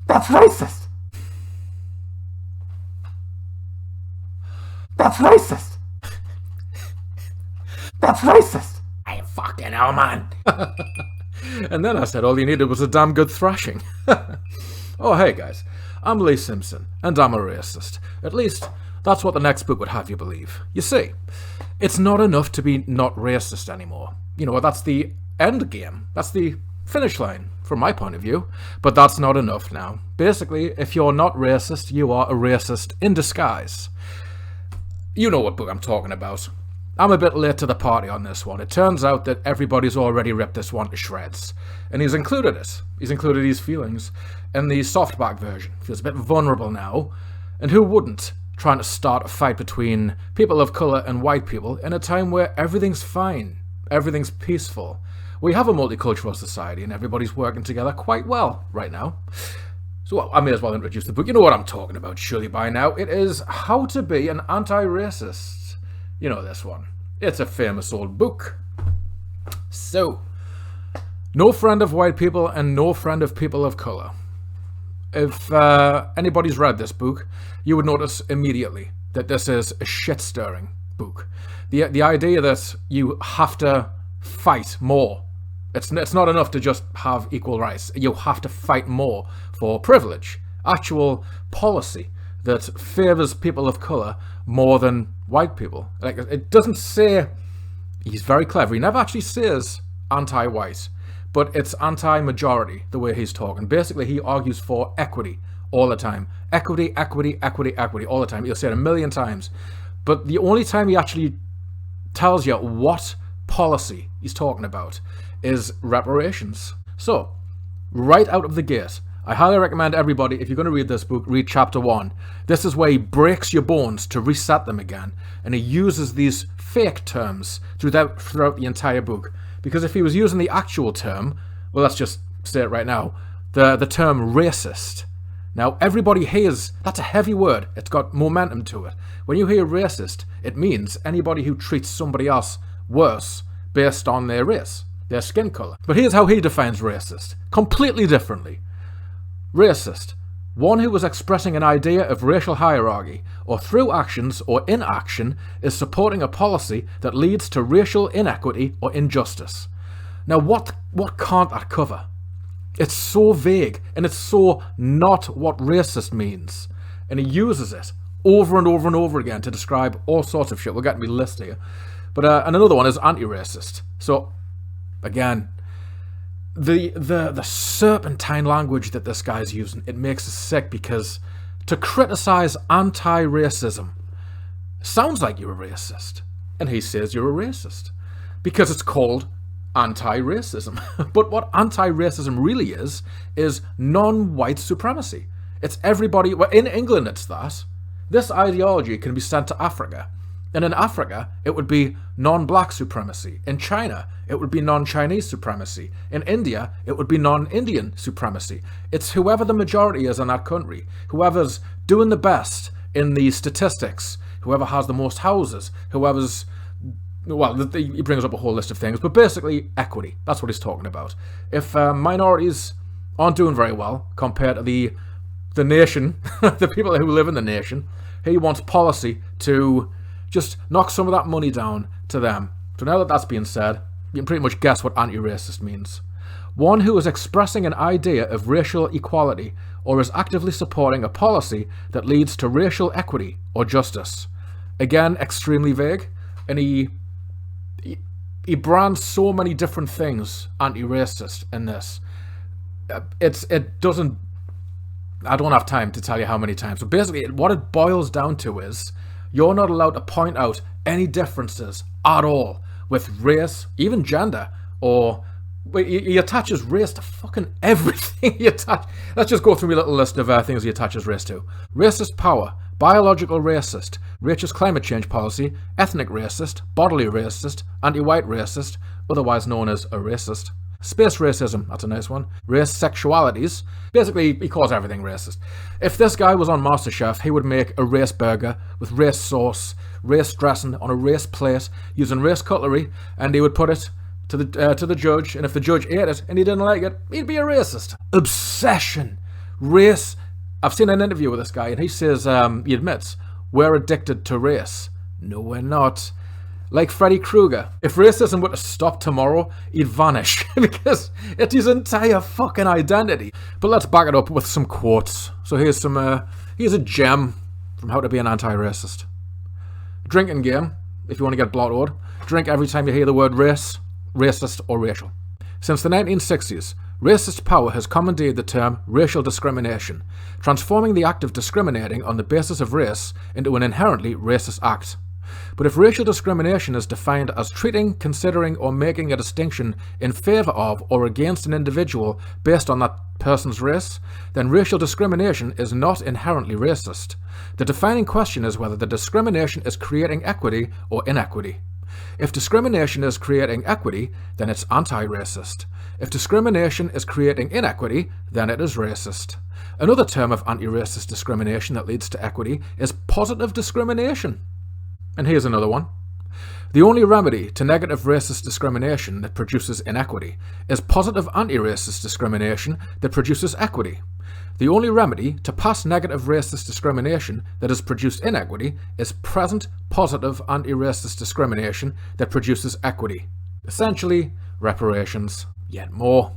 That's racist. That's racist. That's racist. I fucking hell, man. And then I said all you needed was a damn good thrashing. Oh, hey guys, I'm Lee Simpson, and I'm a racist. At least, that's what the next book would have you believe. You see, it's not enough to be not racist anymore. You know, that's the end game. That's the finish line, from my point of view. But that's not enough now. Basically, if you're not racist, you are a racist in disguise. You know what book I'm talking about. I'm a bit late to the party on this one. It turns out that everybody's already ripped this one to shreds. And he's included it. He's included his feelings in the softback version. Feels a bit vulnerable now. And who wouldn't, trying to start a fight between people of colour and white people in a time where everything's fine, everything's peaceful. We have a multicultural society and everybody's working together quite well right now. So I may as well introduce the book. You know what I'm talking about, surely by now. It is How to Be an Anti-Racist. You know this one. It's a famous old book. So, no friend of white people and no friend of people of colour. If anybody's read this book, you would notice immediately that this is a shit-stirring book. The idea that you have to fight more. It's not enough to just have equal rights. You have to fight more for privilege. Actual policy that favours people of colour more than white people. Like, it doesn't say... He's very clever. He never actually says anti-white, but it's anti-majority, the way he's talking. Basically, he argues for equity all the time. Equity, equity, equity, equity, all the time. He'll say it 1,000,000 times. But the only time he actually tells you what policy he's talking about is reparations. So, right out of the gate, I highly recommend everybody, if you're going to read this book, read chapter 1. This is where he breaks your bones to reset them again. And he uses these fake terms throughout the entire book. Because if he was using the actual term, well, let's just say it right now, the term racist. Now, everybody hears, that's a heavy word. It's got momentum to it. When you hear racist, it means anybody who treats somebody else worse based on their race, their skin colour. But here's how he defines racist, completely differently. Racist, one who is expressing an idea of racial hierarchy, or through actions or inaction is supporting a policy that leads to racial inequity or injustice. Now what can't that cover? It's so vague, and it's so not what racist means. And he uses it over and over and over again to describe all sorts of shit. We'll get to me list here. But and another one is anti-racist. So, again, the serpentine language that this guy's using, it makes us sick, because to criticize anti-racism sounds like you're a racist. And he says you're a racist. Because it's called anti-racism. But what anti-racism really is non-white supremacy. It's everybody, well, in England it's that. This ideology can be sent to Africa. And in Africa, it would be non-black supremacy. In China, it would be non-Chinese supremacy. In India, it would be non-Indian supremacy. It's whoever the majority is in that country, whoever's doing the best in the statistics, whoever has the most houses, whoever's... Well, he brings up a whole list of things, but basically equity. That's what he's talking about. If minorities aren't doing very well compared to the nation, the people who live in the nation, he wants policy to just knock some of that money down to them. So now that that's being said, you can pretty much guess what anti-racist means. One who is expressing an idea of racial equality or is actively supporting a policy that leads to racial equity or justice. Again, extremely vague, and he brands so many different things anti-racist in this. It doesn't... I don't have time to tell you how many times. So basically, what it boils down to is you're not allowed to point out any differences at all with race, even gender, or... He attaches race to fucking everything. Let's just go through my little list of things he attaches race to. Racist power, biological racist, racist climate change policy, ethnic racist, bodily racist, anti-white racist, otherwise known as a racist. Space racism, that's a nice one. Race sexualities. Basically, he calls everything racist. If this guy was on MasterChef, he would make a race burger with race sauce, race dressing on a race plate, using race cutlery, and he would put it to the judge, and if the judge ate it and he didn't like it, he'd be a racist. Obsession Race, I've seen an interview with this guy, and he says, he admits, we're addicted to race. No, we're not. Like Freddy Krueger, if racism were to stop tomorrow, he'd vanish, because it's his entire fucking identity. But let's back it up with some quotes. So here's a gem from How to Be an Anti-Racist. Drinking game, if you want to get blottoed, drink every time you hear the word race, racist, or racial. Since the 1960s, racist power has commandeered the term racial discrimination, transforming the act of discriminating on the basis of race into an inherently racist act. But if racial discrimination is defined as treating, considering, or making a distinction in favour of or against an individual based on that person's race, then racial discrimination is not inherently racist. The defining question is whether the discrimination is creating equity or inequity. If discrimination is creating equity, then it's anti-racist. If discrimination is creating inequity, then it is racist. Another term of anti-racist discrimination that leads to equity is positive discrimination. And here's another one. The only remedy to negative racist discrimination that produces inequity is positive anti-racist discrimination that produces equity. The only remedy to past negative racist discrimination that has produced inequity is present positive anti-racist discrimination that produces equity. Essentially, reparations. Yet more.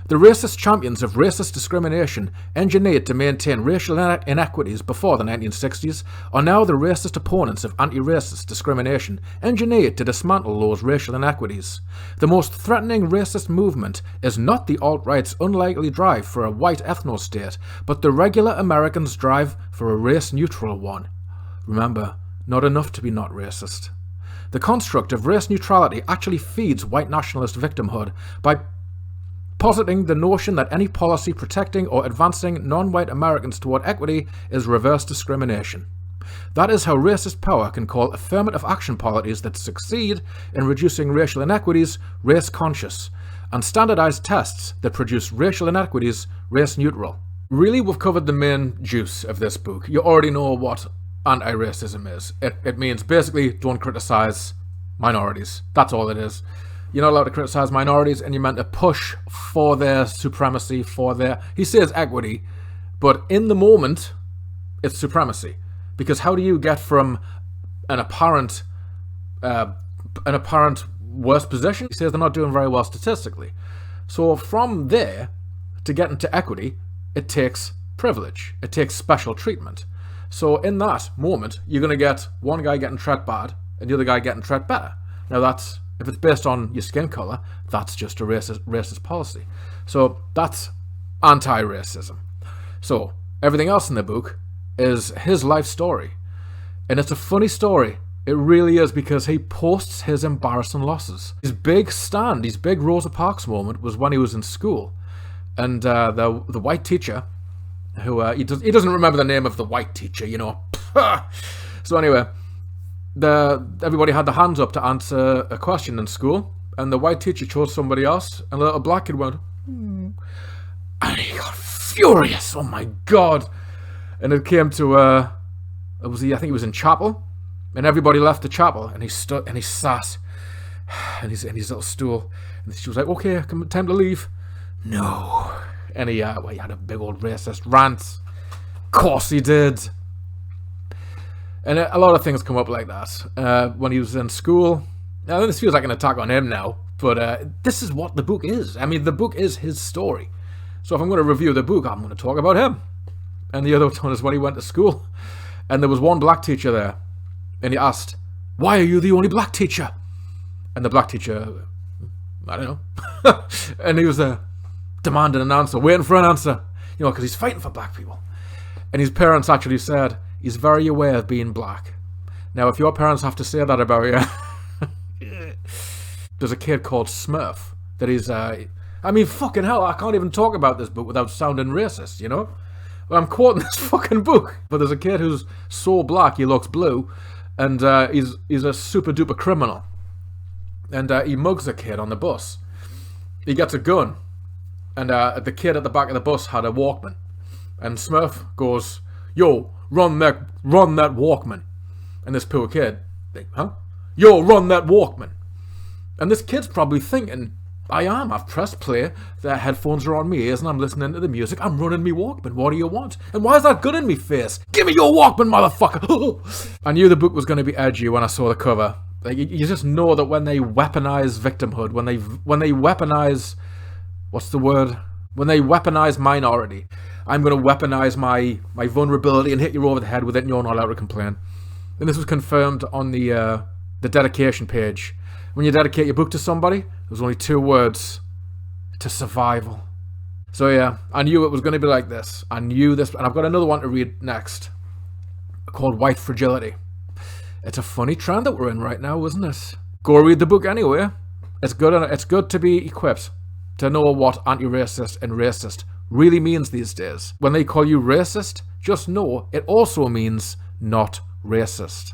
The racist champions of racist discrimination, engineered to maintain racial inequities before the 1960s, are now the racist opponents of anti-racist discrimination, engineered to dismantle those racial inequities. The most threatening racist movement is not the alt-right's unlikely drive for a white ethno-state, but the regular Americans' drive for a race-neutral one. Remember, not enough to be not racist. The construct of race neutrality actually feeds white nationalist victimhood by positing the notion that any policy protecting or advancing non-white Americans toward equity is reverse discrimination. That is how racist power can call affirmative action policies that succeed in reducing racial inequities race-conscious, and standardized tests that produce racial inequities race-neutral. Really, we've covered the main juice of this book. You already know what anti-racism is. It means basically don't criticize minorities. That's all it is. You're not allowed to criticize minorities, and you're meant to push for their supremacy, for their... He says equity, but in the moment, it's supremacy. Because how do you get from an apparent worse position? He says they're not doing very well statistically. So from there, to get into equity, it takes privilege. It takes special treatment. So in that moment, you're going to get one guy getting treated bad, and the other guy getting treated better. Now that's... If it's based on your skin colour, that's just a racist policy. So that's anti-racism. So everything else in the book is his life story. And it's a funny story. It really is, because he posts his embarrassing losses. His big stand, his big Rosa Parks moment was when he was in school. And the white teacher, who he doesn't remember the name of the white teacher, you know. So anyway... everybody had their hands up to answer a question in school, and the white teacher chose somebody else, and the little black kid went, and he got furious. Oh my god! And it came to I think he was in chapel, and everybody left the chapel, and he stood and he sat in his little stool, and she was like, "Okay, time to leave." No, and he had a big old racist rant. Of course he did. And a lot of things come up like that. When he was in school, now this feels like an attack on him now, but this is what the book is. I mean, the book is his story. So if I'm going to review the book, I'm going to talk about him. And the other one is when he went to school, and there was one black teacher there, and he asked, "Why are you the only black teacher?" And the black teacher, I don't know, and he was demanding an answer, waiting for an answer, you know, because he's fighting for black people. And his parents actually said, he's very aware of being black. Now, if your parents have to say that about you... There's a kid called Smurf that is... I mean, fucking hell, I can't even talk about this book without sounding racist, you know? Well, I'm quoting this fucking book. But there's a kid who's so black he looks blue, and he's a super-duper criminal. And he mugs a kid on the bus. He gets a gun, and the kid at the back of the bus had a Walkman. And Smurf goes, "Yo, run that Walkman." And this poor kid, like, huh? "Yo, run that Walkman." And this kid's probably thinking, I am. I've pressed play. The headphones are on me ears and I'm listening to the music. I'm running me Walkman. What do you want? And why is that gun in me face? Give me your Walkman, motherfucker! I knew the book was going to be edgy when I saw the cover. Like, you just know that when they weaponize victimhood, when they weaponize... What's the word? When they weaponize minority, I'm going to weaponize my vulnerability and hit you over the head with it and you're not allowed to complain. And this was confirmed on the dedication page. When you dedicate your book to somebody, there's only 2 words. To survival. So yeah, I knew it was going to be like this. I knew this, and I've got another one to read next, called White Fragility. It's a funny trend that we're in right now, isn't it? Go read the book anyway. It's good to be equipped to know what anti-racist and racist really means these days. When they call you racist, just know it also means not racist.